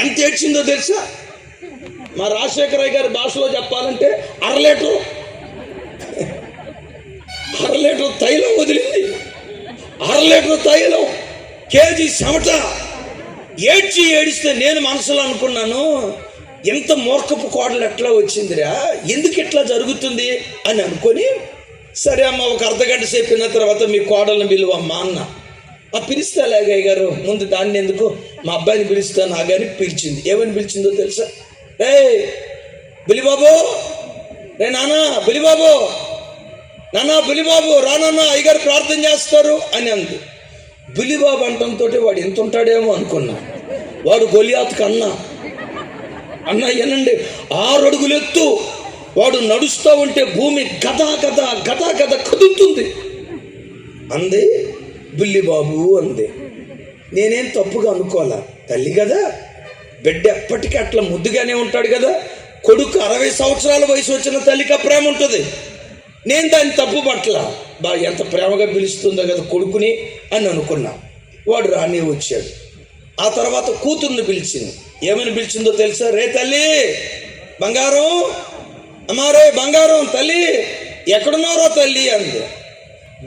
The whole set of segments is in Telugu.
ఎంత ఏడ్చిందో తెలుసా? మా రాజశేఖరయ్య గారి భాషలో చెప్పాలంటే అర లీటర్ తైలం వదిలింది. అర లీటర్ తైలం, కేజీ చెమట. ఏడిస్తే నేను మనసులో అనుకున్నాను, ఎంత మూర్ఖపు కోడలు ఎట్లా వచ్చిందిరా, ఎందుకు ఇట్లా జరుగుతుంది అని అనుకొని, సరే అమ్మ ఒక అర్ధగంట సేపు అయిన తర్వాత మీ కోడలను పిలువమ్మా అన్న. పిలిస్తే అలాగయ్య గారు, ముందు దాన్ని ఎందుకు మా అబ్బాయిని పిలుస్తాను ఆ గారిని పిలిచింది. ఏమని పిలిచిందో తెలుసా? బులిబాబు, నానా బులిబాబు, నానా బులిబాబు రానన్నా, అయ్యగారు ప్రార్థన చేస్తారు అని అంది. బులిబాబు అంటంతో వాడు ఎంత ఉంటాడేమో అనుకున్నా. వాడు గొలియాతుకు అన్న ఏనండి 6 అడుగులు ఎత్తు. వాడు నడుస్తూ ఉంటే భూమి గదా కదులుతుంది అంది. బుల్లిబాబు అంది. నేనేం తప్పుగా అనుకోవాలా, తల్లి కదా, బిడ్డ ఎప్పటికీ అట్లా ముద్దుగానే ఉంటాడు కదా. కొడుకు 60 సంవత్సరాల వయసు వచ్చిన తల్లికి ప్రేమ ఉంటుంది. నేను దాన్ని తప్పు పట్ల, ఎంత ప్రేమగా పిలుస్తుందో కదా కొడుకుని అని అనుకున్నా. వాడు రానే వచ్చాడు. ఆ తర్వాత కూతుర్ని పిలిచింది. ఏమని పిలిచిందో తెలుసా? రే తల్లి బంగారం, అమ్మారే బంగారం, తల్లి ఎక్కడున్నారో తల్లి అంది.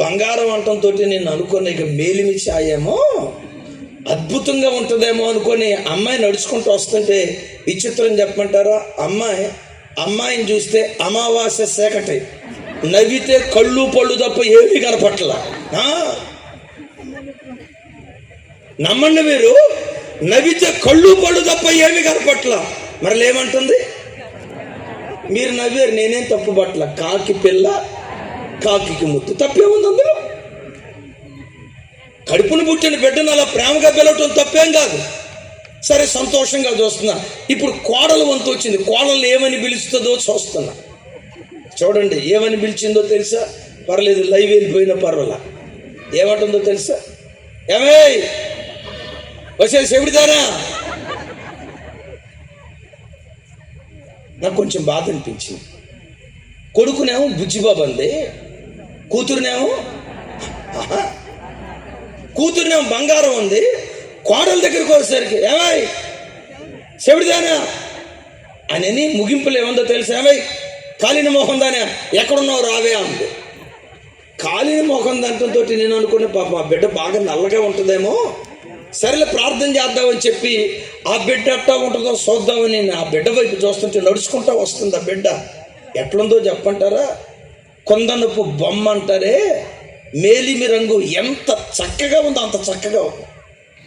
బంగారం అంటంతో నేను అనుకున్నా, ఇక మేలిమి ఛాయేమో అద్భుతంగా ఉంటుందేమో అనుకొని అమ్మాయి నడుచుకుంటూ వస్తుంటే విచిత్రం చెప్పమంటారా? అమ్మాయిని చూస్తే అమావాస్య సేకటి, నవ్వితే కళ్ళు పళ్ళు తప్ప ఏమీ కనపట్ల. నమ్మండి మీరు, నవ్వితే కళ్ళు పళ్ళు తప్ప ఏమీ కనపట్ల. మరి ఏమంటుంది? మీరు నవ్వారు, నేనేం తప్పు పట్ల. కాకి పిల్ల కాకి ముద్దు, తప్పేముంది అందులో? కడుపును పుట్టిన బిడ్డను అలా ప్రేమగా పిలవటం తప్పేం కాదు. సరే, సంతోషంగా చూస్తున్నా. ఇప్పుడు కోడలు వంతు వచ్చింది. కోడలు ఏమని పిలుస్తుందో చూస్తున్నా. చూడండి, ఏమని పిలిచిందో తెలుసా? పర్లేదు, లైవ్ వెళ్ళిపోయినా పర్వాలా. ఏమంటుందో తెలుసా? ఏమే వచ్చే చెబుతారా? నాకు కొంచెం బాధ అనిపించింది. కొడుకునేమో బుజ్జిబాబు అంది, కూతురునేమో బంగారం ఉంది. కోడల దగ్గరికి వచ్చేసరికి ఏమై చెబుతానా అని ముగింపులు ఏముందో తెలుసా? ఏమై కాలిన మోహం దానే, ఎక్కడున్నావు రావే అంది. కాలిన మోహం దాంతో నేను అనుకున్న, పాప ఆ బిడ్డ బాగా నల్లగా ఉంటుందేమో, సరేలే ప్రార్థన చేద్దామని చెప్పి ఆ బిడ్డ ఎట్టా ఉంటుందో చూద్దామని నేను ఆ బిడ్డ వైపు చూస్తుంటే నడుచుకుంటా వస్తుంది. ఆ బిడ్డ ఎట్లుందో చెప్పంటారా? కొందనపు బొమ్మ అంటారే, మేలిమి రంగు ఎంత చక్కగా ఉందో అంత చక్కగా ఉంది.